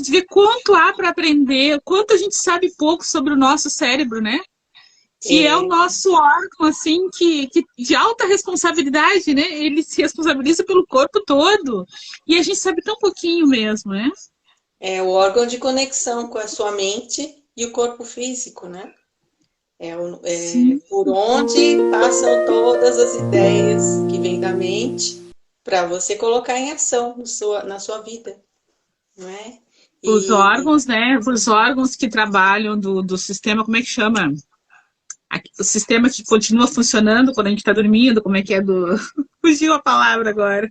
de ver quanto há para aprender, quanto a gente sabe pouco sobre o nosso cérebro, né? Que é o nosso órgão, assim, que de alta responsabilidade, né? Ele se responsabiliza pelo corpo todo. E a gente sabe tão pouquinho mesmo, né? É o órgão de conexão com a sua mente e o corpo físico, né? Sim. Por onde passam todas as ideias que vêm da mente para você colocar em ação na sua vida, não é? Os E órgãos, né? Os órgãos que trabalham do sistema, como é que chama? O sistema que continua funcionando quando a gente está dormindo, como é que é do. Fugiu a palavra agora.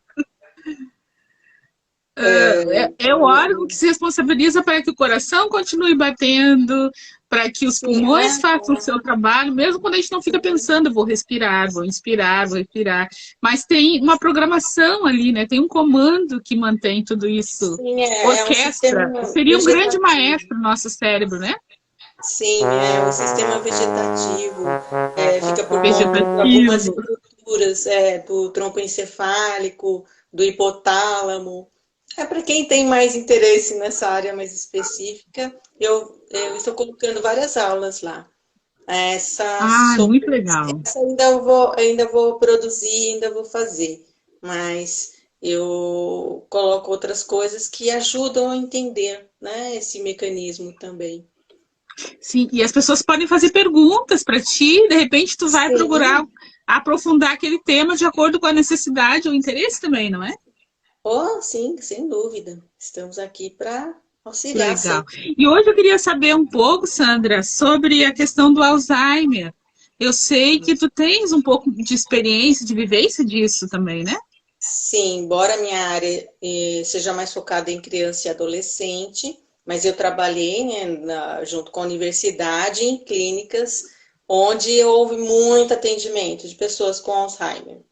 É o órgão que se responsabiliza para que o coração continue batendo, para que os sim, pulmões façam o seu trabalho, mesmo quando a gente não fica pensando, vou respirar, vou inspirar, vou respirar. Mas tem uma programação ali, né? Tem um comando que mantém tudo isso. sim, é um Orquestra. sistema Seria um grande vegetativo. maestro no nosso cérebro, né? Sim, é um sistema vegetativo. Fica por conta de algumas Vegetativo. estruturas, do tronco encefálico, do hipotálamo. Para quem tem mais interesse nessa área mais específica, eu estou colocando várias aulas lá. Ah, muito legal. Essa ainda vou produzir, ainda vou fazer, mas eu coloco outras coisas que ajudam a entender, né, esse mecanismo também. Sim, e as pessoas podem fazer perguntas para ti, de repente tu vai procurar Sim, aprofundar aquele tema de acordo com a necessidade ou interesse também, não é? oh, sim, sem dúvida. Estamos aqui para Que auxiliar legal. sempre. E hoje eu queria saber um pouco, Sandra, sobre a questão do Alzheimer. Eu sei que tu tens um pouco de experiência, de vivência disso também, né? Sim, embora a minha área seja mais focada em criança e adolescente, mas eu trabalhei, né, junto com a universidade em clínicas onde houve muito atendimento de pessoas com Alzheimer.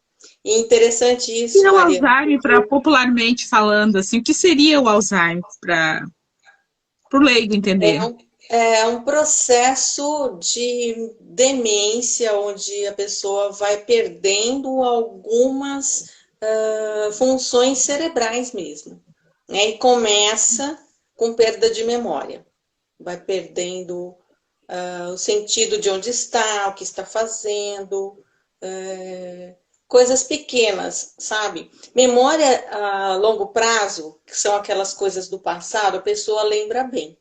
E interessante E isso, é o Mariana, Alzheimer, para porque popularmente falando, assim, o que seria o Alzheimer para o leigo entender? é um processo de demência onde a pessoa vai perdendo algumas funções cerebrais mesmo, né? E começa com perda de memória, vai perdendo o sentido de onde está, o que está fazendo, coisas pequenas, sabe? Memória a longo prazo, que são aquelas coisas do passado, a pessoa lembra bem,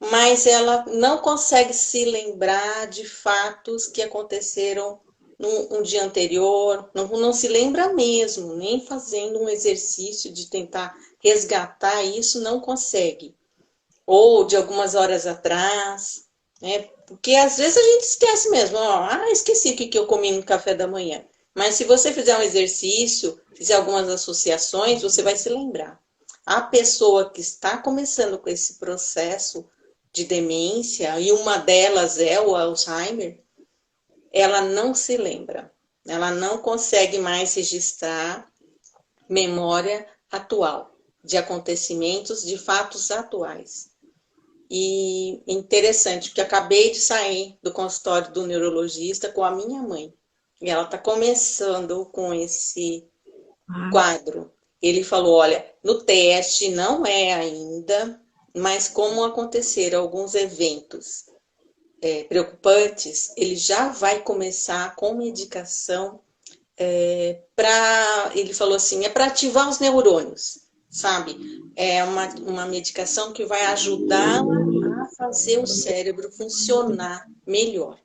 mas ela não consegue se lembrar de fatos que aconteceram um dia anterior, não se lembra mesmo, nem fazendo um exercício de tentar resgatar isso, não consegue. Ou de algumas horas atrás, né? Porque às vezes a gente esquece mesmo, ó, esqueci o que eu comi no café da manhã. Mas se você fizer um exercício, fizer algumas associações, você vai se lembrar. A pessoa que está começando com esse processo de demência, e uma delas é o Alzheimer, ela não se lembra. Ela não consegue mais registrar memória atual, de acontecimentos, de fatos atuais. E interessante, porque acabei de sair do consultório do neurologista com a minha mãe. E ela está começando com esse Ah, quadro. Ele falou: olha, no teste não é ainda, mas como aconteceram alguns eventos preocupantes, ele já vai começar com medicação para. Ele falou assim: é para ativar os neurônios, sabe? É uma medicação que vai ajudar a fazer o cérebro funcionar melhor.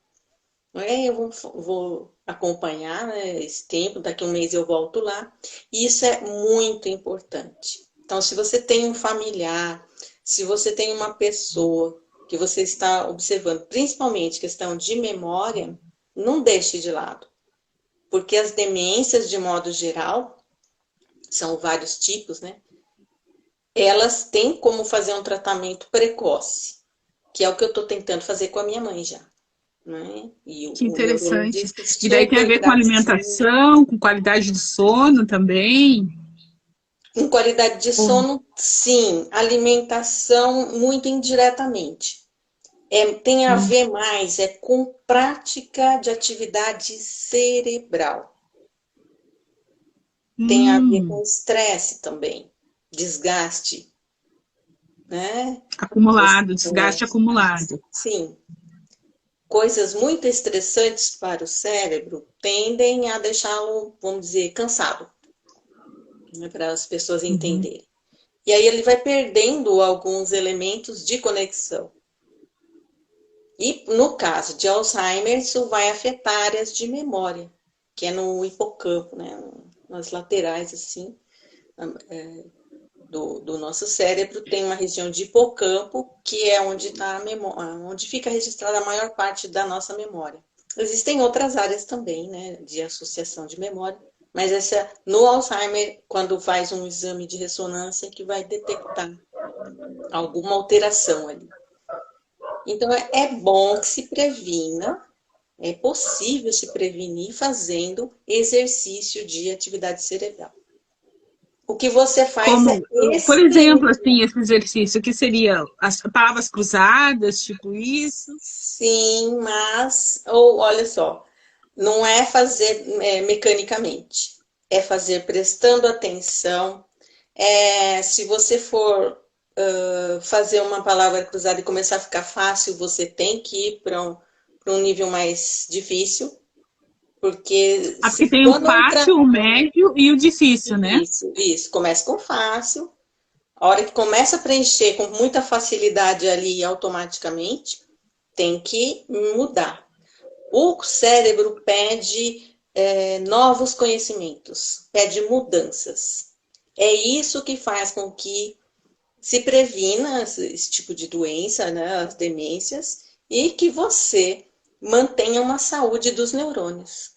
Não é? Vou acompanhar, né, esse tempo, daqui a um mês eu volto lá. E isso é muito importante. Então, se você tem um familiar, se você tem uma pessoa que você está observando, principalmente questão de memória, não deixe de lado. Porque as demências, de modo geral, são vários tipos, né? Elas têm como fazer um tratamento precoce, que é o que eu estou tentando fazer com a minha mãe já. Né? E que o interessante. neurologista E daí tem a super ver com gracinha. alimentação, com qualidade de sono também. Em qualidade de sono, sim. Alimentação, muito indiretamente. Tem a Sim. ver mais com prática de atividade cerebral. Tem a ver com Hum, estresse também, desgaste. né? Acumulado, desgaste acumulado. Sim. Coisas muito estressantes para o cérebro tendem a deixá-lo, vamos dizer, cansado, né? Para as pessoas entenderem. E aí ele vai perdendo alguns elementos de conexão. E no caso de Alzheimer, isso vai afetar áreas de memória, que é no hipocampo, né? Nas laterais, assim, do nosso cérebro, tem uma região de hipocampo, que é onde tá a memória, onde fica registrada a maior parte da nossa memória. Existem outras áreas também, né, de associação de memória, mas essa, no Alzheimer, quando faz um exame de ressonância, que vai detectar alguma alteração ali. Então, é bom que se previna, é possível se prevenir fazendo exercício de atividade cerebral. O que você faz Como, é por exemplo, assim, esse exercício, que seria as palavras cruzadas, tipo isso? Sim, mas, ou olha só, não é fazer mecanicamente, é fazer prestando atenção. Se você for fazer uma palavra cruzada e começar a ficar fácil, você tem que ir para um nível mais difícil, porque Porque se tem o quando entrar... fácil, o médio e o difícil, né? Isso, começa com fácil, a hora que começa a preencher com muita facilidade ali automaticamente, tem que mudar. O cérebro pede novos conhecimentos, pede mudanças. É isso que faz com que se previna esse tipo de doença, né, as demências, e que você mantenha uma saúde dos neurônios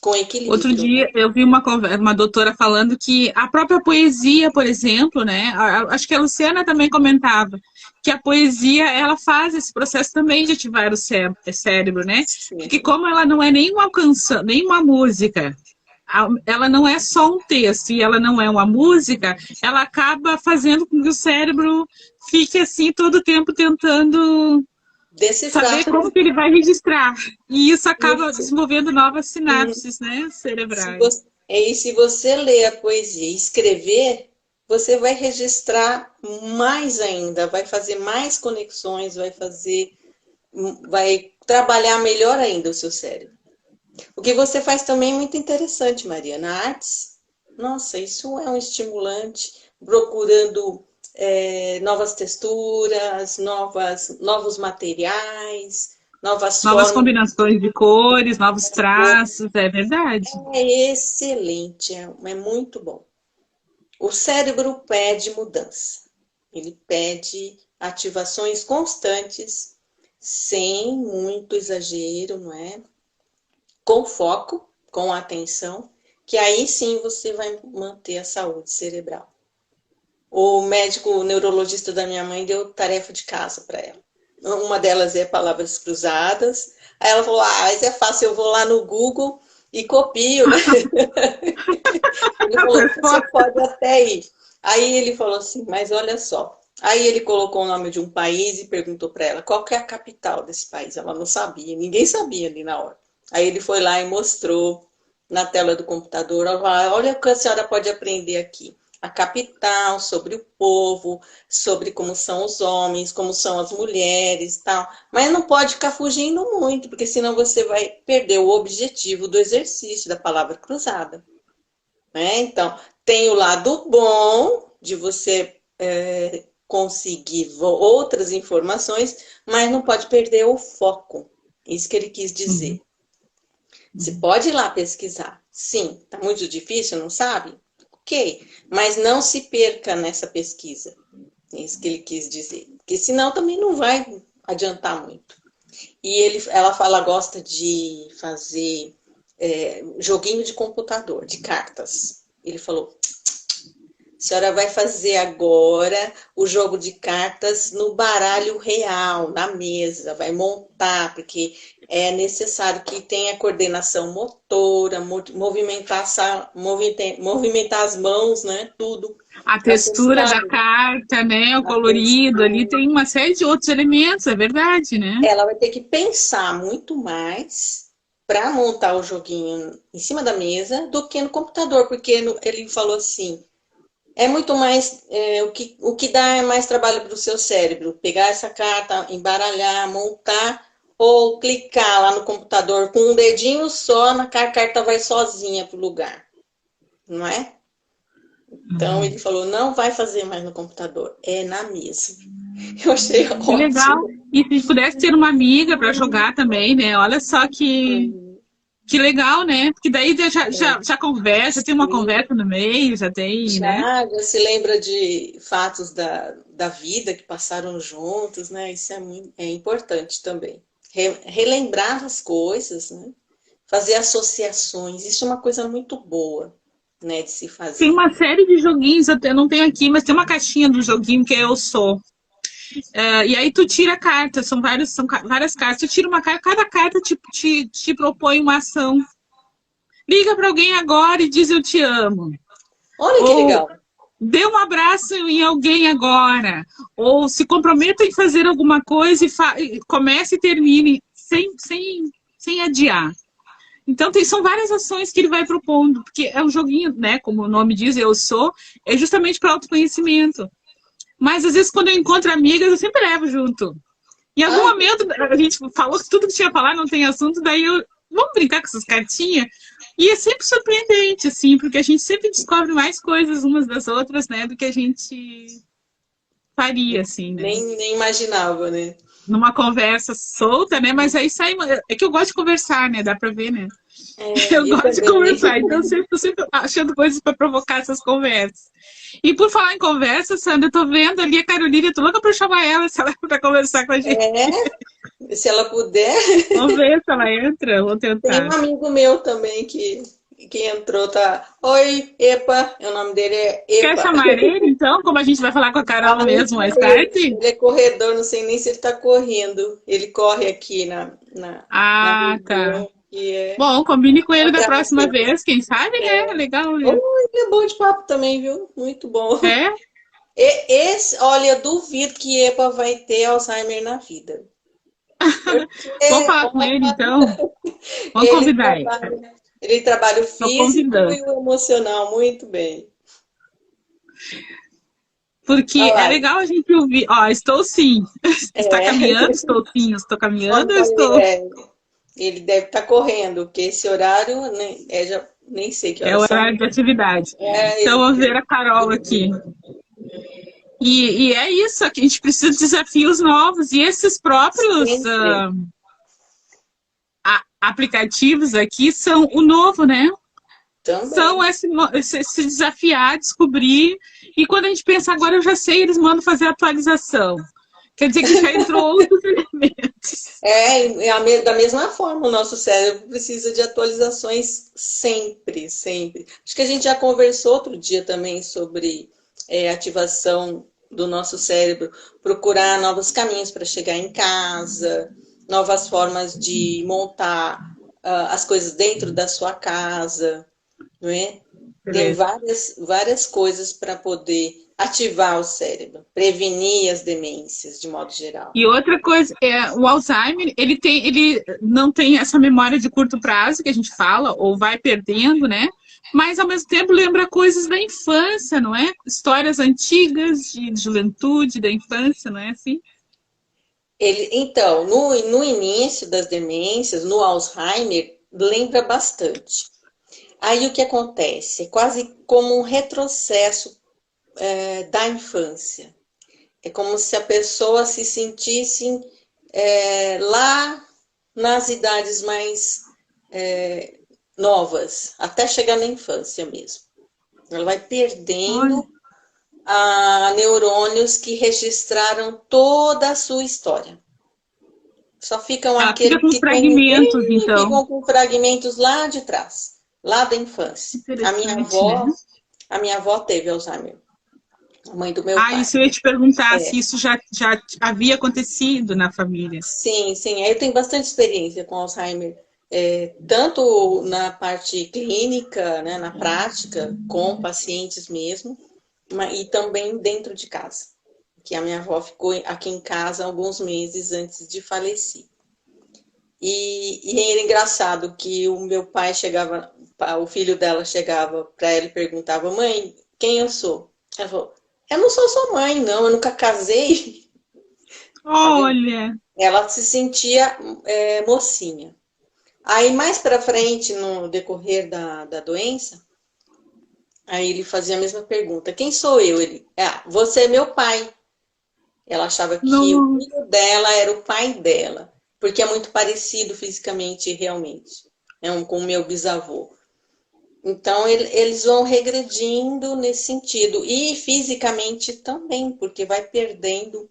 com Outro equilíbrio, né? dia eu vi uma doutora falando que a própria poesia, por exemplo, né? Acho que a Luciana também comentava que a poesia ela faz esse processo também de ativar o cérebro, né? Porque Sim. como ela não é nem uma música, ela não é só um texto e ela não é uma música, ela acaba fazendo com que o cérebro fique assim todo o tempo tentando Decifrar saber como tudo que ele vai registrar. E isso acaba isso. desenvolvendo novas Hum. sinapses, né, Se cerebrais. você, e se você ler a poesia e escrever, você vai registrar mais ainda, vai fazer mais conexões, vai trabalhar melhor ainda o seu cérebro. O que você faz também é muito interessante, Mariana. Artes, nossa, isso é um estimulante, procurando novas texturas, novos materiais, novas Novas formas. combinações de cores, novos traços, é verdade. É excelente, é muito bom. O cérebro pede mudança. Ele pede ativações constantes, sem muito exagero, não é? Com foco, com atenção, que aí sim você vai manter a saúde cerebral. O médico neurologista da minha mãe deu tarefa de casa para ela. Uma delas é palavras cruzadas. Aí ela falou: mas é fácil, eu vou lá no Google e copio, né? Ele falou: você pode até ir. Aí ele falou assim: mas olha só. Aí ele colocou o nome de um país e perguntou para ela qual que é a capital desse país. Ela não sabia, ninguém sabia ali na hora. Aí ele foi lá e mostrou na tela do computador: olha o que a senhora pode aprender aqui. A capital, sobre o povo, sobre como são os homens, como são as mulheres, tal. Mas não pode ficar fugindo muito, porque senão você vai perder o objetivo do exercício da palavra cruzada. Né? Então, tem o lado bom de você conseguir outras informações, mas não pode perder o foco. Isso que ele quis dizer. Você pode ir lá pesquisar. Sim, está muito difícil, não sabe? Ok, mas não se perca nessa pesquisa. É isso que ele quis dizer. Porque senão também não vai adiantar muito. E ela gosta de fazer joguinho de computador, de cartas. Ele falou: a senhora vai fazer agora o jogo de cartas no baralho real, na mesa, vai montar, porque é necessário que tenha coordenação motora, movimentar as mãos, né? Tudo. A Você textura da sabe, carta, né? O a colorido ali textura. tem uma série de outros elementos, é verdade, né? Ela vai ter que pensar muito mais para montar o joguinho em cima da mesa do que no computador, porque ele falou assim: é muito mais, o que dá é mais trabalho para o seu cérebro. Pegar essa carta, embaralhar, montar, ou clicar lá no computador com um dedinho só, a carta vai sozinha para o lugar, não é? Então ele falou, não vai fazer mais no computador, é na mesa. Eu achei Que legal. ótimo. E se pudesse ter uma amiga para jogar também, né? Olha só que legal, né? Porque daí já conversa, tem uma conversa no meio, já tem, né? Já se lembra de fatos da vida que passaram juntos, né? Isso é importante também. Relembrar as coisas, né? Fazer associações, isso é uma coisa muito boa, né, de se Tem fazer. uma série de joguinhos, eu não tenho aqui, mas tem uma caixinha do joguinho que é Eu Sou. E aí tu tira cartas, são várias cartas. Tu tira uma carta, cada carta te propõe uma ação. Liga para alguém agora e diz eu te amo. Olha que Ou legal. dê um abraço em alguém agora. Ou se comprometa em fazer alguma coisa e comece e termine sem adiar. Então, são várias ações que ele vai propondo, porque é um joguinho, né? Como o nome diz, eu sou, é justamente para autoconhecimento. Mas, às vezes, quando eu encontro amigas, eu sempre levo junto. Em algum Ai, momento, a gente falou que tudo que tinha a falar não tem assunto, daí vamos brincar com essas cartinhas? E é sempre surpreendente, assim, porque a gente sempre descobre mais coisas umas das outras, né, do que a gente faria, assim, né? nem imaginava, né? Numa conversa solta, né? Mas aí sai. É que eu gosto de conversar, né? Dá pra ver, né? Eu Eu gosto de também. conversar, então tô sempre achando coisas para provocar essas conversas. E por falar em conversa, Sandra, eu tô vendo ali a Carolina, eu tô louca pra chamar ela, se ela para conversar com a gente. Se ela puder. Vamos ver se ela entra, vou Tem um tentar. amigo meu também que entrou, tá? Oi, Epa. O nome dele é Quer Epa. chamar ele, então? Como a gente vai falar com a Carol Vamos mesmo mais chamar ele. tarde? Ele é corredor, não sei nem se ele está correndo. Ele corre aqui na Ah, tá. região que é Bom, combine com ele da próxima atravessado. vez, quem sabe, né? Legal, né? Oh, ele é bom de papo também, viu? Muito bom. É? Olha, duvido que Epa vai ter Alzheimer na vida. Porque Vamos falar com ele, então. Vamos ele convidar ele. trabalha o Tô físico convidando. e o emocional muito bem. Porque Olha é lá. legal a gente ouvir. Ó, estou sim. Está caminhando? Estou sim. Estou caminhando ou estou. Ele deve estar correndo, porque esse horário já nem sei que É o horas são. horário de atividade. Então, Ele vamos ver a Carol aqui. E é isso, que a gente precisa de desafios novos. E esses próprios sempre aplicativos aqui são o novo, né? São também. esse desafiar, descobrir. E quando a gente pensa, agora eu já sei, eles mandam fazer atualização. Quer dizer que já entrou outros elementos. Da mesma forma, o nosso cérebro precisa de atualizações sempre, sempre. Acho que a gente já conversou outro dia também sobre ativação do nosso cérebro, procurar novos caminhos para chegar em casa, novas formas de montar as coisas dentro da sua casa, não é? Tem Beleza. várias coisas para poder ativar o cérebro, prevenir as demências, de modo geral. E outra coisa, o Alzheimer, ele não tem essa memória de curto prazo que a gente fala, ou vai perdendo, né? Mas, ao mesmo tempo, lembra coisas da infância, não é? Histórias antigas, de juventude, da infância, não é assim? Então, no início das demências, no Alzheimer, lembra bastante. Aí o que acontece? É quase como um retrocesso da infância. É como se a pessoa se sentisse lá nas idades mais novas, até chegar na infância mesmo. Ela vai Olha, perdendo neurônios que registraram toda a sua história. Só ficam ela fica aqueles com que fragmentos, então. ficam com fragmentos lá de trás, lá da infância. Interessante, né? A minha avó teve Alzheimer, a mãe do meu Ah, pai. isso eu ia te perguntar se isso já havia acontecido na família. Sim, sim. Aí eu tenho bastante experiência com Alzheimer, tanto na parte clínica, né, na prática, com pacientes mesmo, e também dentro de casa. Que a minha avó ficou aqui em casa alguns meses antes de falecer. E era engraçado que o meu pai chegava, o filho dela chegava para ela e perguntava: mãe, quem eu sou? Ela falou, eu não sou sua mãe, não, eu nunca casei. Tá vendo? Olha, Ela se sentia mocinha. Aí, mais para frente, no decorrer da doença, aí ele fazia a mesma pergunta. Quem sou eu? Ele, você é meu pai. Ela achava que o não, filho dela era o pai dela, porque é muito parecido fisicamente, realmente, com o meu bisavô. Então, eles vão regredindo nesse sentido. E fisicamente também, porque vai perdendo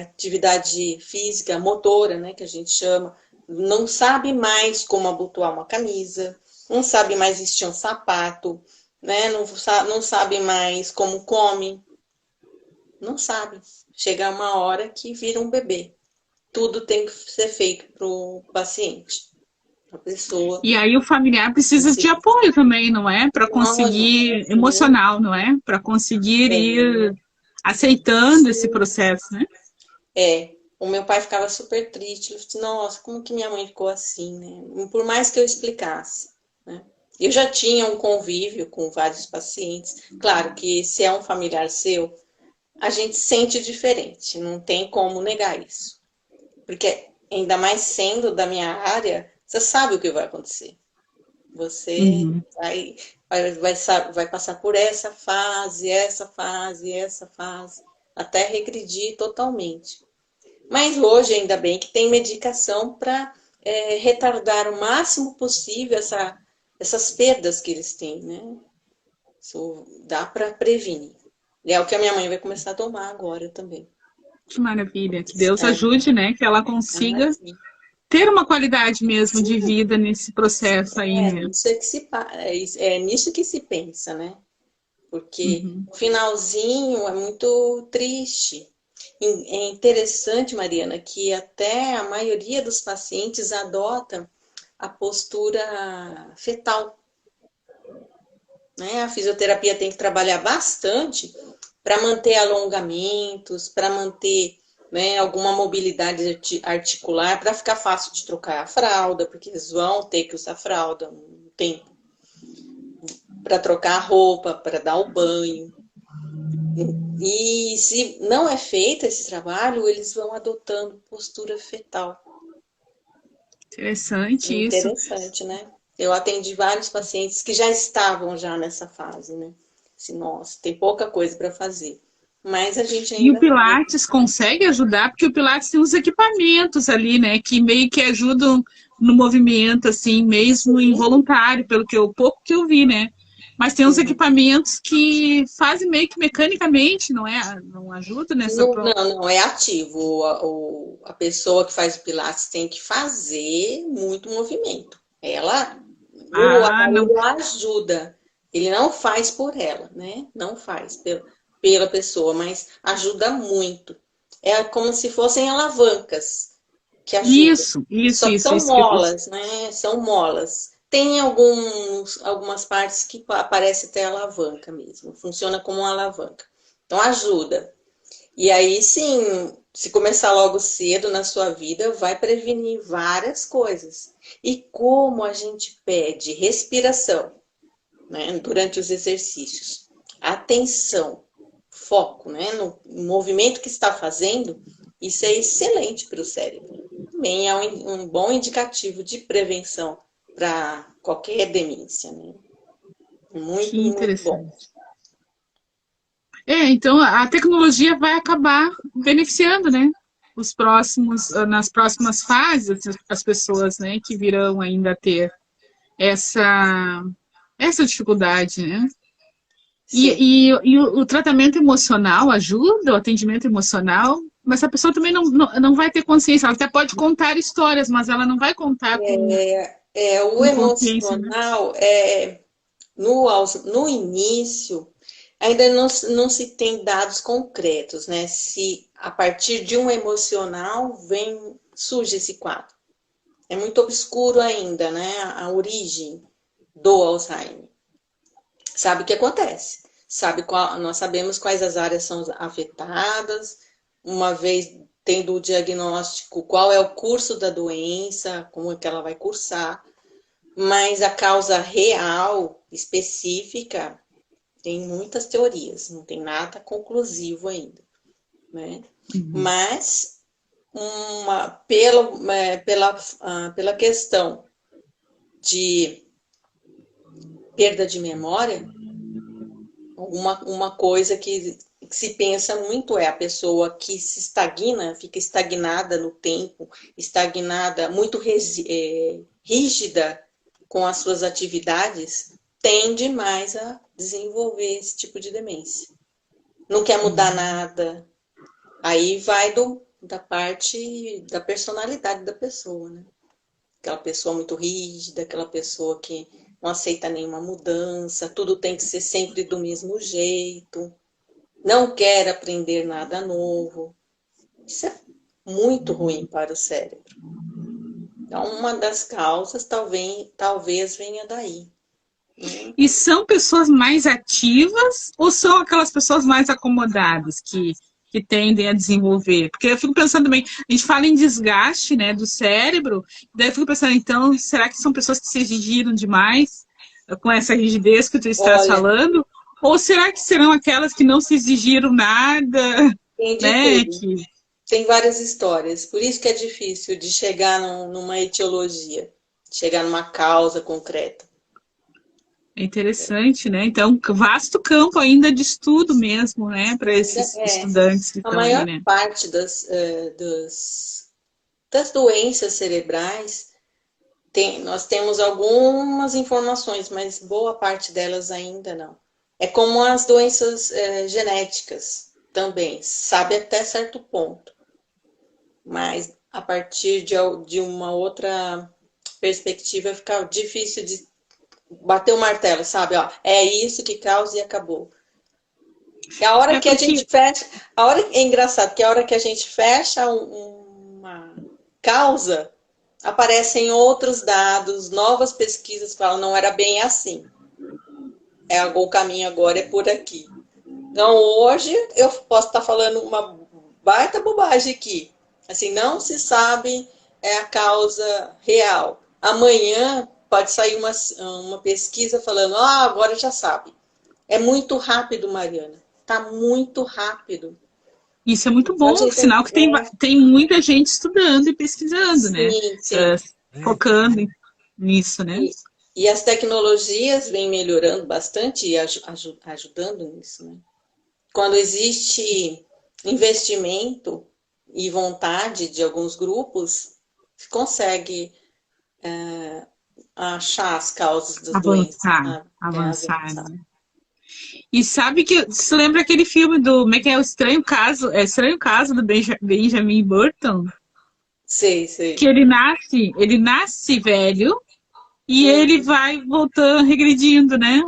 atividade física, motora, né, que a gente chama. Não sabe mais como abotoar uma camisa, não sabe mais vestir um sapato, né, não sabe mais como come, não sabe. Chega uma hora que vira um bebê. Tudo tem que ser feito para o paciente, para a pessoa. e aí o familiar precisa de apoio também, não é? Para conseguir, Sim, emocional, não é? Para conseguir é, ir aceitando esse processo, né? O meu pai ficava super triste. Ele disse, nossa, como que minha mãe ficou assim, né? Por mais que eu explicasse, né? Eu já tinha um convívio com vários pacientes. Claro que se é um familiar seu, a gente sente diferente, não tem como negar isso. Porque ainda mais sendo da minha área, você sabe o que vai acontecer. Você Uhum. vai passar por essa fase, essa fase, essa fase, até regredir totalmente. Mas hoje, ainda bem que tem medicação para retardar o máximo possível essas perdas que eles têm, né? Isso dá para prevenir. E é o que a minha mãe vai começar a tomar agora também. Que maravilha. Que Deus É, ajude, né? Que ela consiga sim. ter uma qualidade mesmo de vida nesse processo aí, É, né? isso é, que é nisso que se pensa, né? Porque Uhum. o finalzinho é muito triste. É interessante, Mariana, que até a maioria dos pacientes adota a postura fetal, né? A fisioterapia tem que trabalhar bastante para manter alongamentos, para manter, né, alguma mobilidade articular, para ficar fácil de trocar a fralda, porque eles vão ter que usar fralda um tempo, para trocar a roupa, para dar o banho. E se não é feito esse trabalho, eles vão adotando postura fetal. Interessante isso. Interessante, né? Eu atendi vários pacientes que já estavam já nessa fase, né? Assim, nossa, tem pouca coisa para fazer. Mas a gente E o ainda faz. Pilates consegue ajudar, porque o Pilates tem uns equipamentos ali, né, que meio que ajudam no movimento, assim, mesmo Sim. involuntário, pelo que eu, pouco que eu vi, né? Mas tem uns Uhum. equipamentos que fazem meio que mecanicamente, não é? Não ajuda nessa Não, prova. não, não é ativo. A pessoa que faz o Pilates tem que fazer muito movimento. O Ah, não. aparelho ajuda. Ele não faz por ela, né? Não faz pela pessoa, mas ajuda muito. É como se fossem alavancas que ajudam. Só que são Isso que eu molas, né? São molas. Tem algumas partes que aparece até alavanca mesmo. Funciona como uma alavanca. Então ajuda. E aí, sim, se começar logo cedo na sua vida, vai prevenir várias coisas. E como a gente pede respiração, né, durante os exercícios, atenção, foco, né, no movimento que está fazendo, isso é excelente para o cérebro. Também é um bom indicativo de prevenção para qualquer demência, né? que Muito, muito bom. interessante. Então a tecnologia vai acabar beneficiando, né? Nas próximas fases, as pessoas, né, que virão ainda ter essa, essa dificuldade, né? Sim. E o tratamento emocional ajuda, o atendimento emocional, mas a pessoa também não vai ter consciência. Ela até pode contar histórias, mas ela não vai contar O com consciência, né? emocional no início, ainda não se tem dados concretos, né? Se a partir de um emocional surge esse quadro. É muito obscuro ainda, né? A origem do Alzheimer. Sabe o que acontece? Nós sabemos quais as áreas são afetadas, uma vez tendo o diagnóstico, qual é o curso da doença, como é que ela vai cursar, mas a causa real, específica, Tem muitas teorias, não tem nada conclusivo ainda, né? Uhum. Mas pela questão de perda de memória, uma coisa que se pensa muito é a pessoa que se estagna, fica estagnada no tempo, estagnada, muito rígida com as suas atividades, tende mais a desenvolver esse tipo de demência. Não quer mudar nada. Aí vai da parte da personalidade da pessoa, né? Aquela pessoa muito rígida, aquela pessoa que não aceita nenhuma mudança, tudo tem que ser sempre do mesmo jeito, não quer aprender nada novo. Isso é muito ruim para o cérebro. Então, uma das causas talvez venha daí. Né? E são pessoas mais ativas ou são aquelas pessoas mais acomodadas que tendem a desenvolver? Porque eu fico pensando também, a gente fala em desgaste, né, do cérebro, daí eu fico pensando, então, será que são pessoas que se exigiram demais com essa rigidez que tu estás Olha, falando? Ou será que serão aquelas que não se exigiram nada, tem de né? tudo. Tem várias histórias. Por isso que é difícil de chegar numa etiologia, chegar numa causa concreta. É interessante, né? Então, vasto campo ainda de estudo mesmo, né? Para esses É, estudantes que a estão aí, maior né? parte das doenças cerebrais, nós temos algumas informações, mas boa parte delas ainda não. É como as doenças genéticas também, sabe até certo ponto. Mas a partir de uma outra perspectiva fica difícil de bater o martelo, sabe? Ó, é isso que causa e acabou. E a hora É que a porque gente fecha, é engraçado que a hora que a gente fecha uma causa, aparecem outros dados, novas pesquisas que falam, não era bem assim. O caminho agora é por aqui. Então, hoje, eu posso estar falando uma baita bobagem aqui. Assim, não se sabe a causa real. Amanhã pode sair uma pesquisa falando, agora já sabe. É muito rápido, Mariana. Está muito rápido. isso é muito Então, a bom, gente sinal que tem muita gente estudando e pesquisando, né? sim, sim. Focando nisso, né? E as tecnologias vêm melhorando bastante e ajudando nisso, né? Quando existe investimento e vontade de alguns grupos, se consegue achar as causas das doenças, sabe? Avançar, Avançar. né? E sabe que você lembra aquele filme do como é que é o Estranho Caso do Benjamin Burton? Sei, Que sei. ele nasce velho e ele Uhum. vai voltando, regredindo, né?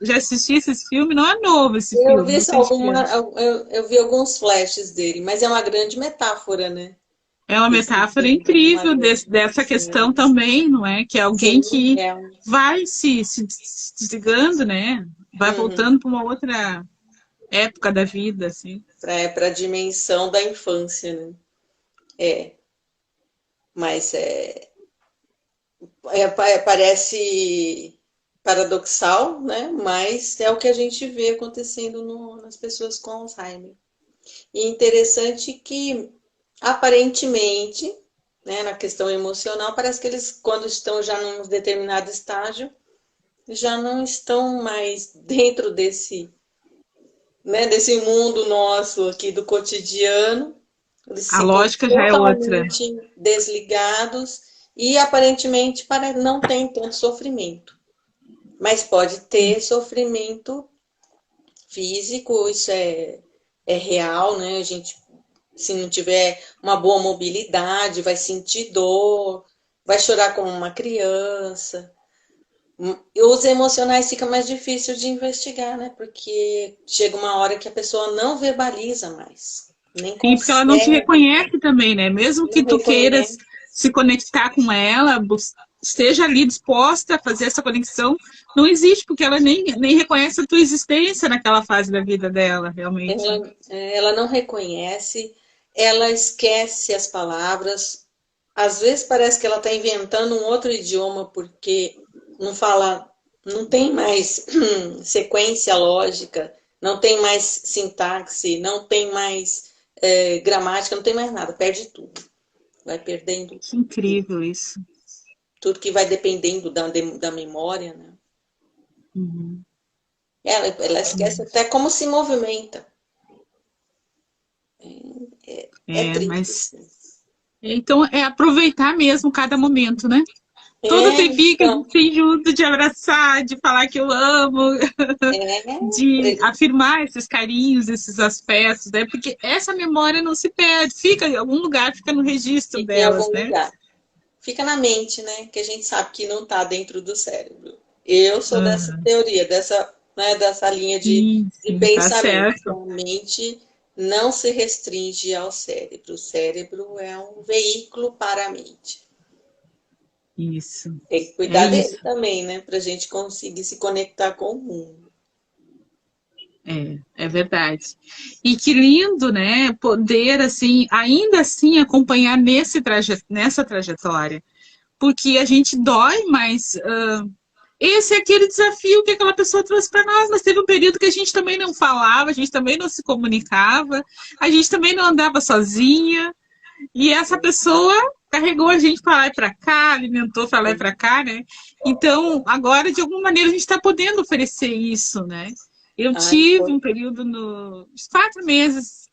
Já assisti esse filme, não é novo esse Eu filme, vi não sei de que ano. eu vi alguns flashes dele, mas é uma grande metáfora, né? É uma Esse metáfora filme é uma incrível grande. dessa Sim, questão também, não é? Que é alguém sim, que é. vai se desligando, né? Vai Uhum. voltando para uma outra época da vida, assim. Para a dimensão da infância, né? É, mas parece paradoxal, né? Mas é o que a gente vê acontecendo nas pessoas com Alzheimer. E interessante que, aparentemente, né, na questão emocional, parece que eles, quando estão já num determinado estágio, já não estão mais dentro desse mundo nosso aqui do cotidiano. Eles A ficam lógica já é outra. totalmente desligados e aparentemente não tem tanto sofrimento. Mas pode ter sofrimento físico, isso é real, né? A gente, se não tiver uma boa mobilidade, vai sentir dor, vai chorar como uma criança. E os emocionais fica mais difícil de investigar, né? Porque chega uma hora que a pessoa não verbaliza mais, nem E porque ela não te consegue, reconhece também, né? Mesmo não que tu queiras reconhece. se conectar com ela, esteja ali disposta a fazer essa conexão, não existe, porque ela nem reconhece a tua existência naquela fase da vida dela, realmente. Ela não reconhece, ela esquece as palavras. Às vezes parece que ela está inventando um outro idioma porque não fala Não tem mais sequência lógica, não tem mais sintaxe, não tem mais gramática, não tem mais nada, perde tudo. Vai perdendo Que incrível isso. tudo que vai dependendo da memória, né? Uhum. Ela esquece até como se movimenta. É triste. Mas então é aproveitar mesmo cada momento, né? Todo tempinho que a Então, gente tem junto, de abraçar, de falar que eu amo, de é, afirmar esses carinhos, esses afetos, né? Porque essa memória não se perde, fica em algum lugar, fica no registro fica em delas, algum né? lugar. Fica na mente, né? Que a gente sabe que não está dentro do cérebro. Eu sou dessa Uhum. teoria, dessa linha Sim, de sim, tá pensamento. certo. A mente não se restringe ao cérebro. O cérebro é um veículo para a mente. Isso. Tem que É cuidar dele isso. também, né? Para a gente conseguir se conectar com o mundo. É verdade. E que lindo, né? Poder, assim, ainda assim acompanhar nessa trajetória. Porque a gente dói, mas esse é aquele desafio que aquela pessoa trouxe para nós. Mas teve um período que a gente também não falava, a gente também não se comunicava, a gente também não andava sozinha. E essa pessoa carregou a gente para lá e para cá, alimentou para lá e para cá, né? Então, agora, de alguma maneira, a gente está podendo oferecer isso, né? Eu Ai, tive foi. um período nos 4 meses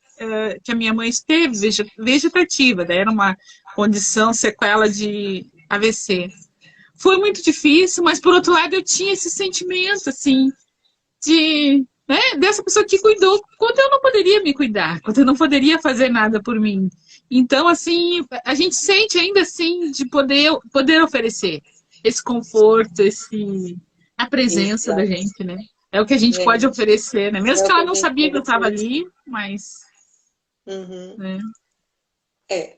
que a minha mãe esteve vegetativa, daí era uma condição, sequela de AVC. Foi muito difícil, mas por outro lado eu tinha esse sentimento, assim, dessa pessoa que cuidou quando eu não poderia me cuidar, quando eu não poderia fazer nada por mim. Então, assim, a gente sente ainda assim de poder oferecer esse conforto, a presença da Exato. gente, né? É o que a gente pode É, oferecer, né? Mesmo é que o que ela a não gente sabia que pode eu estava oferecer. ali, mas, Uhum. né?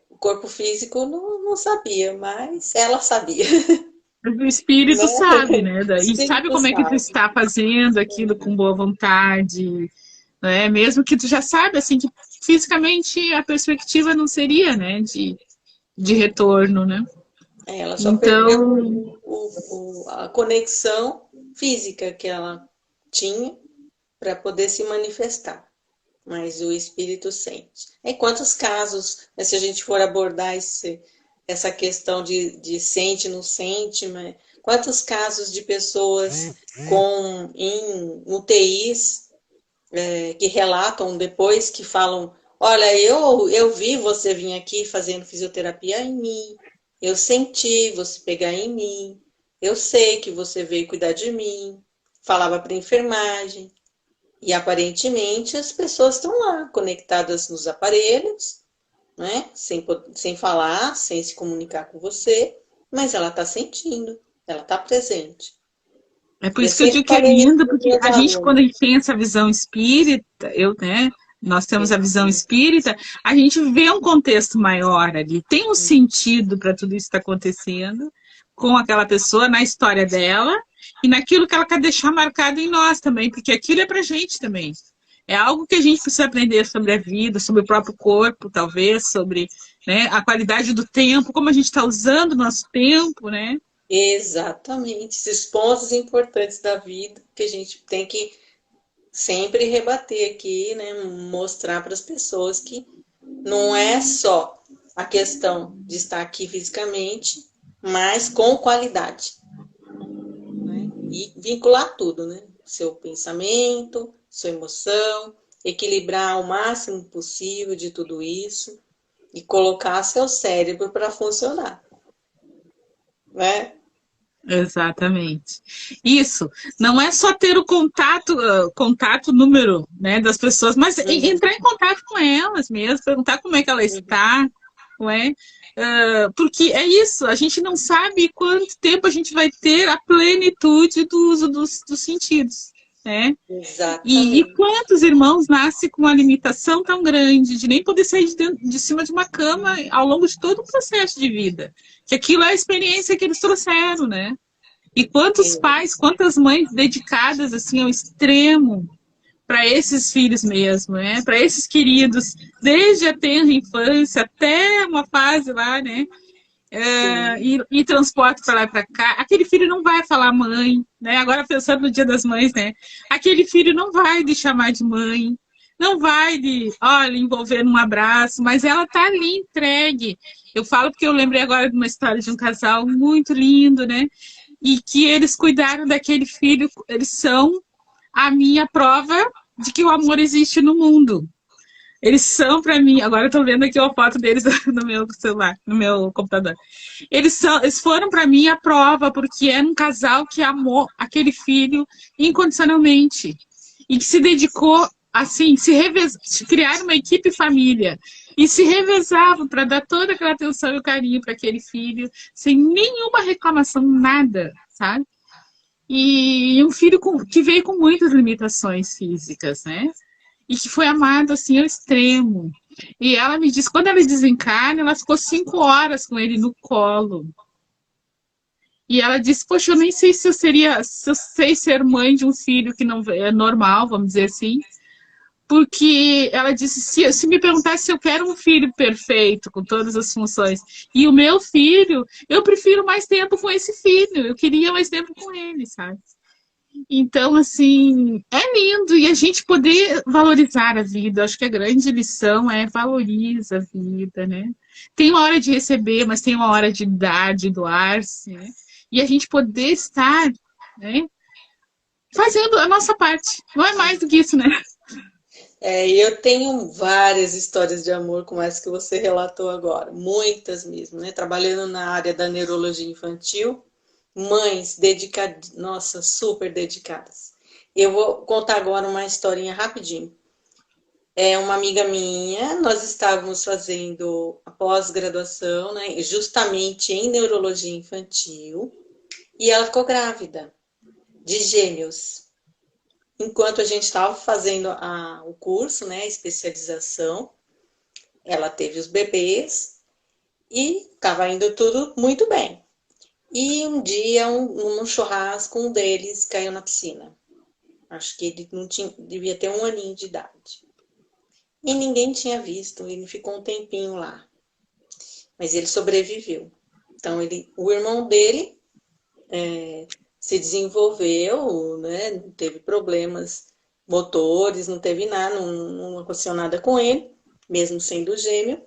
O corpo físico não sabia, mas ela sabia, O espírito né? sabe, né? O E sabe espírito como é que tu sabe. está fazendo aquilo com boa vontade, né? Mesmo que tu já sabe, assim, que fisicamente a perspectiva não seria, né, de retorno, né? Ela só perdeu Então, a conexão física que ela tinha para poder se manifestar, mas o espírito sente. E quantos casos, né, se a gente for abordar essa questão de sente, não sente, mas quantos casos de pessoas em UTIs que relatam depois, que falam, olha, eu vi você vir aqui fazendo fisioterapia em mim, eu senti você pegar em mim, eu sei que você veio cuidar de mim, falava para a enfermagem, e aparentemente as pessoas estão lá, conectadas nos aparelhos, né? Sem falar, sem se comunicar com você, mas ela está sentindo, ela está presente. é por Eu isso que eu sempre digo que é falei isso lindo, para os porque meus a gente, quando alunos. a gente tem essa visão espírita, né? Nós temos a visão espírita, a gente vê um contexto maior ali, tem um sentido para tudo isso que está acontecendo com aquela pessoa, na história dela e naquilo que ela quer deixar marcado em nós também, porque aquilo é para gente também. É algo que a gente precisa aprender sobre a vida, sobre o próprio corpo, talvez, sobre, né, a qualidade do tempo, como a gente está usando o nosso tempo, né? Exatamente, esses pontos importantes da vida que a gente tem que sempre rebater aqui, né? Mostrar para as pessoas que não é só a questão de estar aqui fisicamente, mas com qualidade, né? E vincular tudo, né? Seu pensamento, sua emoção, equilibrar o máximo possível de tudo isso e colocar seu cérebro para funcionar, né? Exatamente. Isso. Não é só ter o contato número, né, das pessoas, mas Uhum, entrar em contato com elas mesmo, perguntar como é que ela uhum. está, não é? Porque é isso, a gente não sabe quanto tempo a gente vai ter a plenitude do uso dos sentidos, né? E Exatamente. quantos irmãos nascem com uma limitação tão grande de nem poder sair de cima de uma cama ao longo de todo o processo de vida? Que aquilo é a experiência que eles trouxeram, né? E quantos pais, quantas mães dedicadas assim ao extremo para esses filhos mesmo, né? Para esses queridos, desde a tenra infância até uma fase lá, né? Sim. e transporta para lá e para cá. Aquele filho não vai falar mãe, né? Agora pensando no Dia das Mães, né? Aquele filho não vai lhe chamar de mãe, não vai lhe, olha, envolver num abraço, mas ela tá ali entregue. Eu falo porque eu lembrei agora de uma história de um casal muito lindo, né? E que eles cuidaram daquele filho, eles são a minha prova de que o amor existe no mundo. Eles são para mim, agora eu tô vendo aqui uma foto deles no meu celular, no meu computador. Eles foram para mim a prova, porque era um casal que amou aquele filho incondicionalmente e que se dedicou assim, criaram uma equipe família e se revezavam para dar toda aquela atenção e o carinho para aquele filho, sem nenhuma reclamação, nada, sabe? E um filho que veio com muitas limitações físicas, né? E que foi amado assim ao extremo. E ela me disse, quando ela desencarna, ela ficou 5 horas com ele no colo. E ela disse, poxa, eu nem sei se eu sei ser mãe de um filho que não é normal, vamos dizer assim. Porque ela disse, se me perguntasse se eu quero um filho perfeito, com todas as funções, e o meu filho, eu prefiro mais tempo com esse filho, eu queria mais tempo com ele, sabe? Então, assim, é lindo e a gente poder valorizar a vida. Acho que a grande lição é valoriza a vida, né? Tem uma hora de receber, mas tem uma hora de dar, de doar-se, né? E a gente poder estar, né, fazendo a nossa parte. Não é mais do que isso, né? Eu tenho várias histórias de amor como essa que você relatou agora, muitas mesmo, né? Trabalhando na área da neurologia infantil, mães dedicadas, nossa, super dedicadas. Eu vou contar agora uma historinha rapidinho. É uma amiga minha, nós estávamos fazendo a pós-graduação, né, justamente em neurologia infantil, e ela ficou grávida de gêmeos. Enquanto a gente estava fazendo o curso, né, a especialização, ela teve os bebês e estava indo tudo muito bem. E um dia, num churrasco, um deles caiu na piscina. Acho que ele não tinha, devia ter 1 aninho de idade. E ninguém tinha visto, ele ficou um tempinho lá. Mas ele sobreviveu. Então, o irmão dele se desenvolveu, né? Não teve problemas motores, não teve nada, não aconteceu nada com ele, mesmo sendo gêmeo,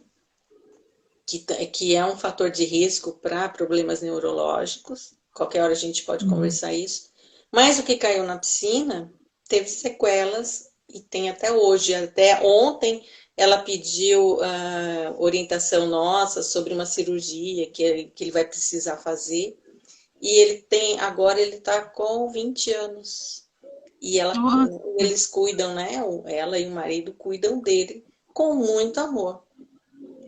que é um fator de risco para problemas neurológicos. Qualquer hora a gente pode conversar isso. Mas o que caiu na piscina teve sequelas e tem até hoje. Até ontem ela pediu orientação nossa sobre uma cirurgia que ele vai precisar fazer. E agora ele está com 20 anos. E eles cuidam, né? Ela e o marido cuidam dele com muito amor.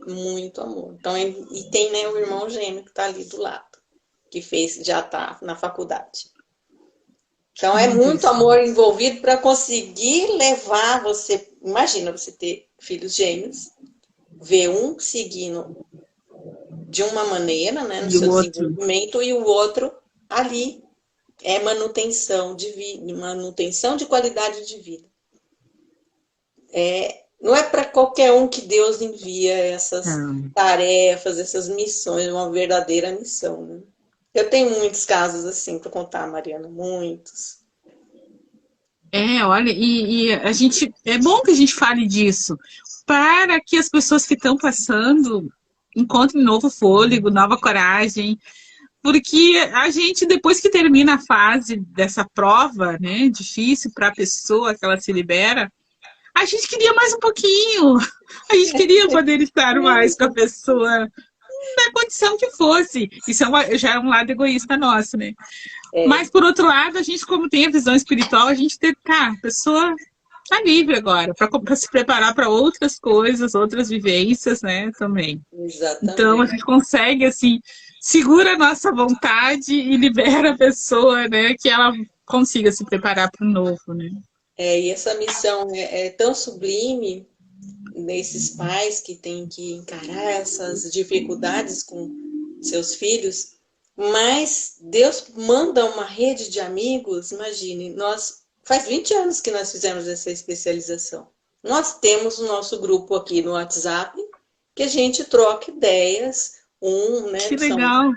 Muito amor. Então, e tem, né, o irmão gêmeo que está ali do lado, que já está na faculdade. Então, é muito amor envolvido para conseguir levar você. Imagina você ter filhos gêmeos, ver um seguindo de uma maneira, né, no seu desenvolvimento, e o outro ali é manutenção de vida, manutenção de qualidade de vida. Não é para qualquer um que Deus envia essas tarefas, essas missões, uma verdadeira missão, né? Eu tenho muitos casos assim para contar, Mariana, muitos. Olha, e a gente, é bom que a gente fale disso, para que as pessoas que estão passando encontrem novo fôlego, nova coragem, porque a gente, depois que termina a fase dessa prova, né, difícil para a pessoa que ela se libera, a gente queria mais um pouquinho, a gente queria poder estar mais com a pessoa, na condição que fosse. Isso já é um lado egoísta nosso, né? Mas, por outro lado, a gente, como tem a visão espiritual, a gente tem, a pessoa tá livre agora, para se preparar para outras coisas, outras vivências, né, também. Exatamente. Então, a gente consegue, assim, segura a nossa vontade e libera a pessoa, né, que ela consiga se preparar para o novo, né? E essa missão é tão sublime nesses pais que têm que encarar essas dificuldades com seus filhos, mas Deus manda uma rede de amigos. Imagine, faz 20 anos que nós fizemos essa especialização. Nós temos o nosso grupo aqui no WhatsApp, que a gente troca ideias né? Que legal.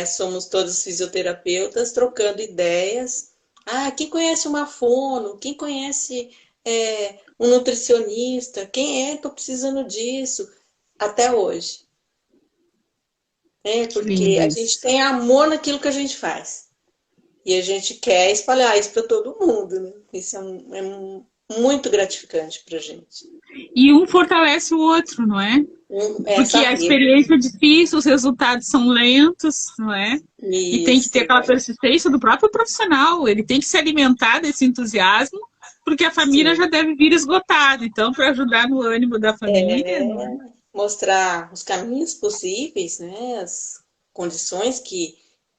Somos todos fisioterapeutas trocando ideias. Ah, quem conhece uma fono? Quem conhece um nutricionista? Quem é? Estou precisando disso. Até hoje. Que Porque lindo a gente isso. tem amor naquilo que a gente faz. E a gente quer espalhar isso para todo mundo, né? Isso muito gratificante para a gente. E um fortalece o outro, não é? Porque a Saber. experiência é difícil, os resultados são lentos, não é? E tem que ter Isso. aquela persistência do próprio profissional, ele tem que se alimentar desse entusiasmo, porque a família Sim. já deve vir esgotada. Então, para ajudar no ânimo da família, não é? Mostrar os caminhos possíveis, né? As condições que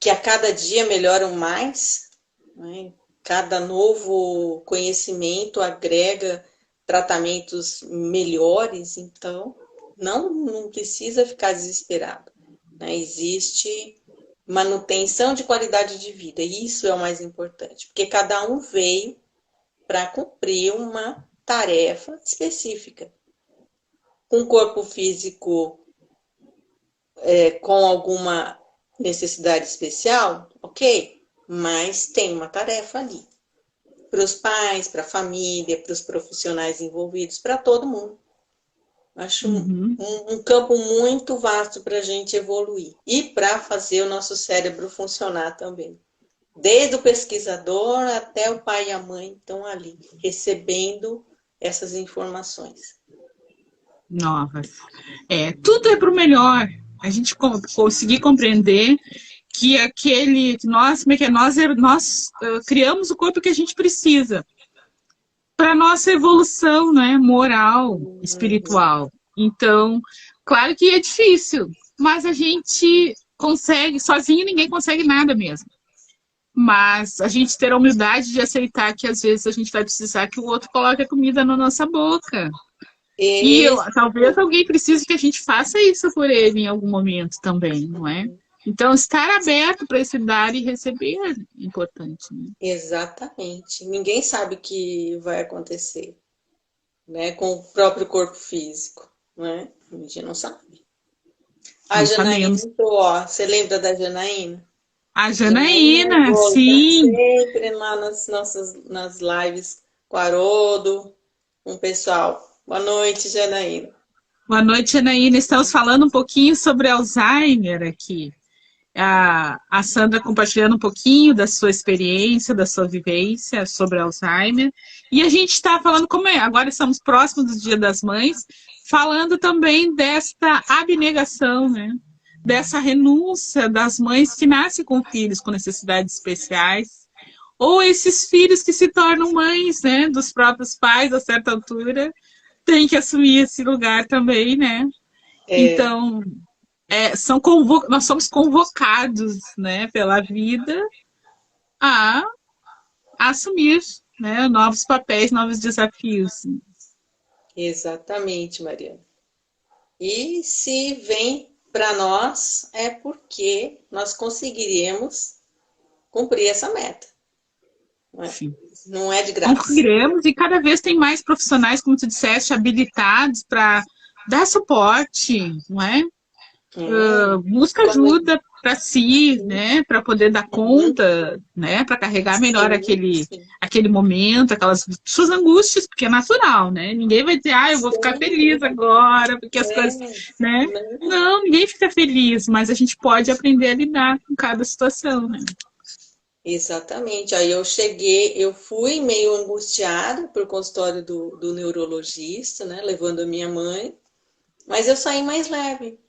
a cada dia melhoram mais, né? Cada novo conhecimento agrega tratamentos melhores, então não precisa ficar desesperado, né? Existe manutenção de qualidade de vida, e isso é o mais importante, porque cada um veio para cumprir uma tarefa específica. Um corpo físico com alguma necessidade especial, ok, mas tem uma tarefa ali. Para os pais, para a família, para os profissionais envolvidos, para todo mundo. Acho um campo muito vasto para a gente evoluir e para fazer o nosso cérebro funcionar também. Desde o pesquisador até o pai e a mãe estão ali, recebendo essas informações. Novas. Tudo é para o melhor. A gente conseguir compreender que nós, como é que é? Nós criamos o corpo que a gente precisa para nossa evolução, né, moral, espiritual. Então, claro que é difícil, mas a gente consegue, sozinho ninguém consegue nada mesmo. Mas a gente ter a humildade de aceitar que às vezes a gente vai precisar que o outro coloque a comida na nossa boca. E talvez alguém precise que a gente faça isso por ele em algum momento também, não é? Então, estar aberto para esse dar e receber é importante. Né? Exatamente. Ninguém sabe o que vai acontecer, né, com o próprio corpo físico, né? A gente não sabe. A Não Janaína sabemos. entrou, ó. Você lembra da Janaína? A Janaína Janaína, volta sim. sempre lá nas lives com a Haroldo, com o pessoal. Boa noite, Janaína. Boa noite, Janaína. Estamos falando um pouquinho sobre Alzheimer aqui. A Sandra compartilhando um pouquinho da sua experiência, da sua vivência sobre Alzheimer. E a gente está falando, agora estamos próximos do Dia das Mães, falando também desta abnegação, né? Dessa renúncia das mães que nascem com filhos com necessidades especiais, ou esses filhos que se tornam mães, né? Dos próprios pais a certa altura, tem que assumir esse lugar também, né? Então, nós somos convocados, né, pela vida a assumir, né, novos papéis, novos desafios. Exatamente, Mariana. E se vem para nós, é porque nós conseguiremos cumprir essa meta. Sim. Não é de graça. Conseguiremos, e cada vez tem mais profissionais, como tu disseste, habilitados para dar suporte, não é? Busca ajuda para si, né, para poder dar conta, né, para carregar melhor aquele momento, aquelas suas angústias, porque é natural, né? Ninguém vai dizer, eu vou ficar feliz agora, porque as coisas, né? Não, ninguém fica feliz, mas a gente pode aprender a lidar com cada situação, né? Exatamente. Aí eu fui meio angustiada pro consultório do neurologista, né, levando a minha mãe, mas eu saí mais leve.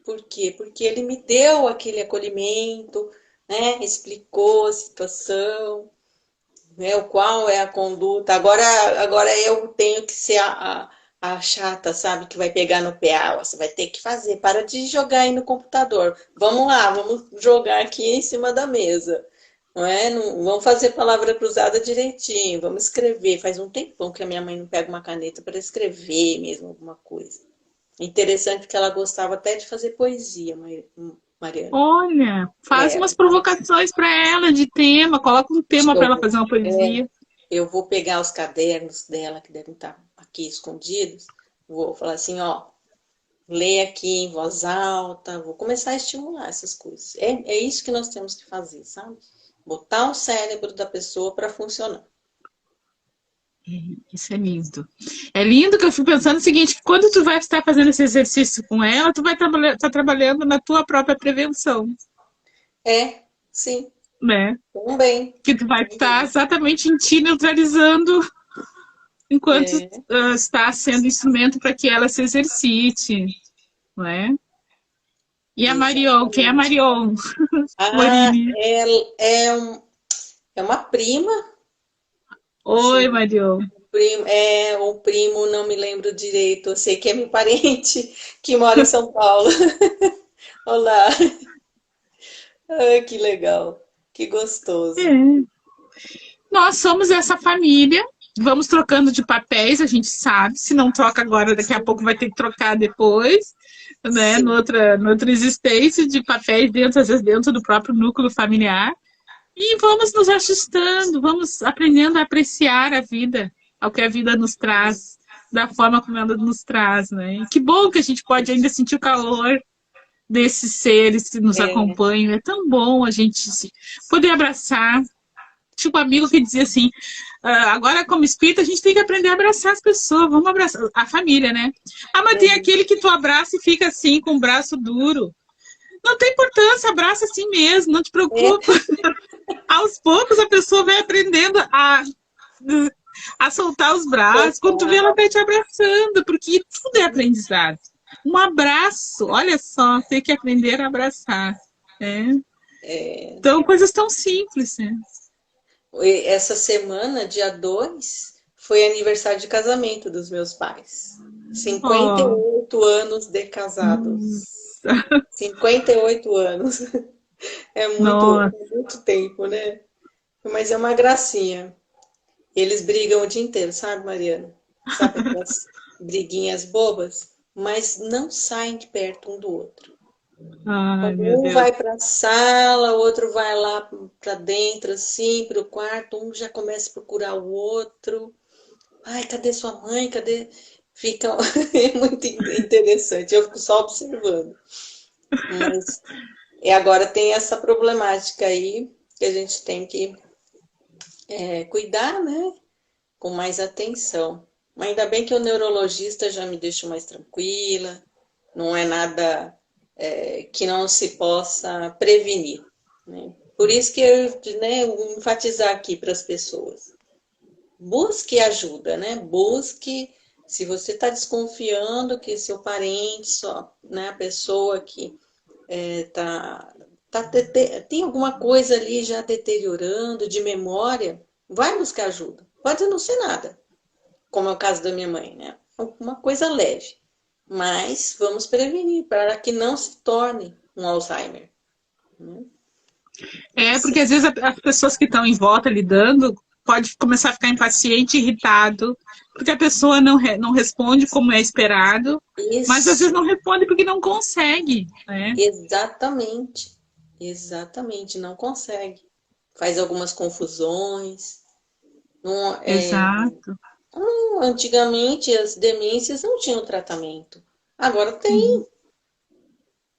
Por quê? Porque ele me deu aquele acolhimento, né? Explicou a situação, né? Qual é a conduta. Agora eu tenho que ser a chata, sabe? Que vai pegar no pé. Você vai ter que fazer. Para de jogar aí no computador. Vamos lá, vamos jogar aqui em cima da mesa. Não é? Não, vamos fazer palavra cruzada direitinho. Vamos escrever. Faz um tempão que a minha mãe não pega uma caneta para escrever mesmo alguma coisa. Interessante que ela gostava até de fazer poesia, Mariana. Olha, faz umas provocações para ela de tema, coloca um tema para ela fazer uma poesia. Eu vou pegar os cadernos dela, que devem estar aqui escondidos, vou falar assim, ó, Ler aqui em voz alta, vou começar a estimular essas coisas. É isso que nós temos que fazer, sabe? Botar o cérebro da pessoa para funcionar. Isso é lindo. É lindo que eu fico pensando o seguinte, que quando tu vai estar fazendo esse exercício com ela, tu vai estar trabalhando na tua própria prevenção, Sim, né? também. Que tu vai estar Também. exatamente em ti neutralizando enquanto É, está sendo instrumento para que ela se exercite, não é? E a Marion, quem é a exatamente. Marion Ah, Morini? é uma prima, Oi, sim. Marion. O primo, não me lembro direito. Eu sei que é meu parente que mora em São Paulo. Olá. Ai, que legal. Que gostoso. É. Nós somos essa família, vamos trocando de papéis, a gente sabe, se não troca agora, daqui a pouco vai ter que trocar depois, né? Sim, Noutra existência de papéis dentro, às vezes dentro do próprio núcleo familiar. E vamos nos ajustando, vamos aprendendo a apreciar a vida, ao que a vida nos traz, da forma como ela nos traz, né? E que bom que a gente pode ainda sentir o calor desses seres que nos é, acompanham. É tão bom a gente poder abraçar. Tinha um amigo que dizia assim: agora, como espírita, a gente tem que aprender a abraçar as pessoas, vamos abraçar a família, né? Ah, mas tem uhum, aquele que tu abraça e fica assim, com o braço duro. Não tem importância, abraça assim mesmo, não te é, preocupa. Aos poucos a pessoa vai aprendendo a soltar os braços. Quando tu vê, soltar. ela vai te abraçando, porque tudo é aprendizado. Um abraço, olha só, tem que aprender a abraçar. Né? Então, coisas tão simples, né? Essa semana, dia 2, foi aniversário de casamento dos meus pais. cinquenta e Oh, oito anos de casados. nossa, 58 anos. nossa. É muito tempo, né? Mas é uma gracinha. Eles brigam o dia inteiro, sabe, Mariana? Sabe aquelas briguinhas bobas? Mas não saem de perto um do outro. Ai, Quando meu um Deus. vai para a sala, o outro vai lá para dentro, assim, para o quarto, um já começa a procurar o outro. Ai, cadê sua mãe? Cadê? Fica é muito interessante. Eu fico só observando. Mas agora tem essa problemática aí que a gente tem que cuidar, né? Com mais atenção. Mas ainda bem que o neurologista já me deixou mais tranquila. Não é nada que não se possa prevenir. Né? Por isso que eu, né, enfatizar aqui para as pessoas. Busque ajuda, né? Busque, se você está desconfiando que seu parente, né, a pessoa que tem alguma coisa ali já deteriorando de memória, vai buscar ajuda. Pode não ser nada, como é o caso da minha mãe, né? Uma coisa leve. Mas vamos prevenir para que não se torne um Alzheimer. Né? É, Isso. porque às vezes as pessoas que estão em volta lidando pode começar a ficar impaciente, irritado, porque a pessoa não responde como é esperado, mas às vezes Isso. não responde porque não consegue, né? Exatamente. Exatamente. Não consegue. Faz algumas confusões. Não, Exato. antigamente as demências não tinham tratamento. Agora tem, Uhum.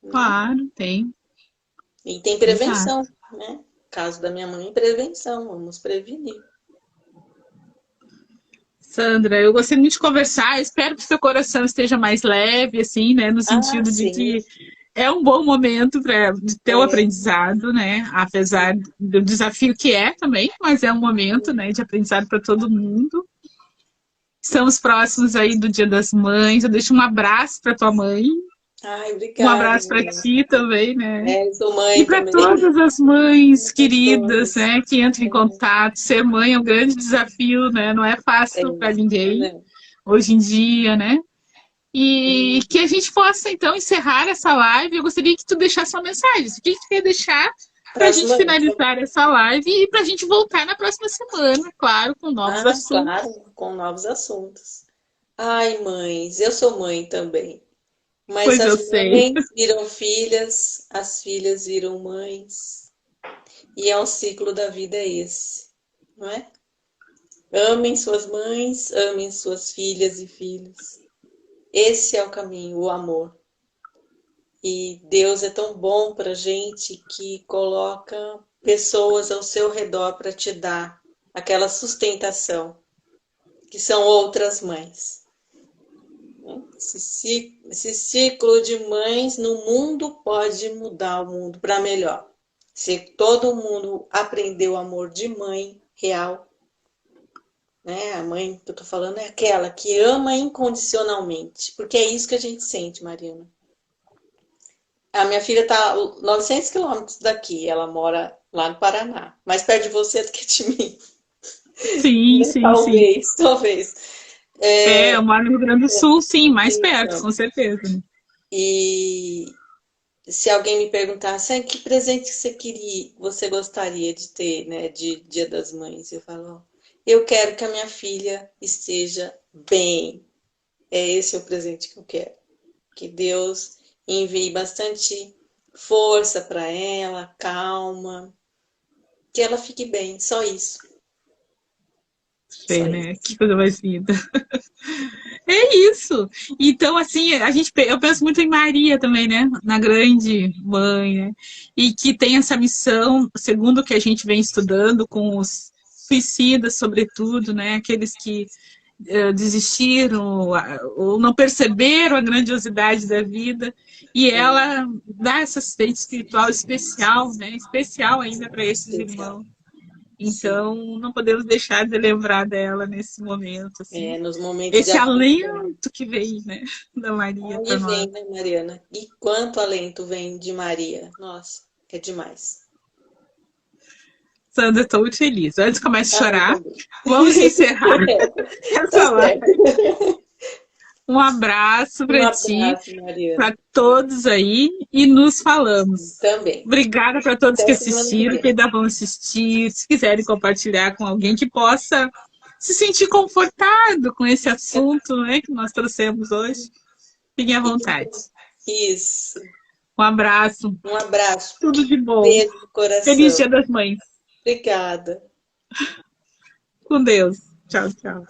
né? Claro, tem. E tem Exato. prevenção, né? Caso da minha mãe, prevenção, vamos prevenir. Sandra, eu gostei muito de conversar. Espero que seu coração esteja mais leve, assim, né? No Ah, sentido de sim. que é um bom momento para ter o É, aprendizado, né? Apesar do desafio que é também, mas é um momento, né, de aprendizado para todo mundo. Estamos próximos aí do Dia das Mães. Eu deixo um abraço para tua mãe, ai, um obrigada, abraço para menina. ti também, né? É, sou E mãe para também. todas as mães Para queridas, todos. né, que entram em contato. Ser mãe é um grande desafio, né? Não é É, fácil para ninguém não. hoje em dia, né? E Hum. que a gente possa, então, encerrar essa live. Eu gostaria que tu deixasse uma mensagem. O que tu quer deixar para Para a as gente mães. finalizar essa live e para a gente voltar na próxima semana, claro, com novos Ah, assuntos. claro, com novos assuntos. Ai, mães, eu sou mãe também. Mas Pois eu as sei. mães viram filhas, as filhas viram mães. E é um ciclo da vida esse, não é? Amem suas mães, amem suas filhas e filhos. Esse é o caminho, o amor. E Deus é tão bom para a gente que coloca pessoas ao seu redor para te dar aquela sustentação, que são outras mães. Esse ciclo de mães no mundo pode mudar o mundo para melhor. Se todo mundo aprender o amor de mãe real, né? A mãe que eu tô falando é aquela que ama incondicionalmente, porque é isso que a gente sente, Mariana. A minha filha está 900 quilômetros daqui, ela mora lá no Paraná, mais perto de você do que de mim. Sim, sim, talvez, sim. talvez. Eu moro no Rio Grande do Sul, sim, mais perto, com certeza. E se alguém me perguntasse que presente você gostaria de ter, né, de Dia das Mães, eu falo, eu quero que a minha filha esteja bem. Esse é o presente que eu quero. Que Deus envie bastante força para ela, calma, que ela fique bem, só isso. Sei, né? Que coisa mais linda. É isso. Então, assim, eu penso muito em Maria também, né? Na grande mãe, né? E que tem essa missão, segundo o que a gente vem estudando, com os suicidas, sobretudo, né? Aqueles que desistiram ou não perceberam a grandiosidade da vida. E ela dá essa assistência espiritual especial, né? Especial ainda para esses irmãos. Então, não podemos deixar de lembrar dela nesse momento. Assim. Nos momentos Esse alento que vem, né, da Maria para nós. Vem, né, Mariana? E quanto alento vem de Maria? Nossa, é demais. Sandra, estou muito feliz. Antes que comece a chorar, vamos encerrar essa live. Um abraço para ti, para todos aí, e nos falamos. Também. Obrigada para todos que assistiram, que ainda vão assistir, se quiserem compartilhar com alguém que possa se sentir confortado com esse assunto, né, que nós trouxemos hoje. Fiquem à vontade. Isso. Um abraço. Um abraço. Tudo de bom. Beijo no coração. Feliz Dia das Mães. Obrigada. Com Deus. Tchau, tchau.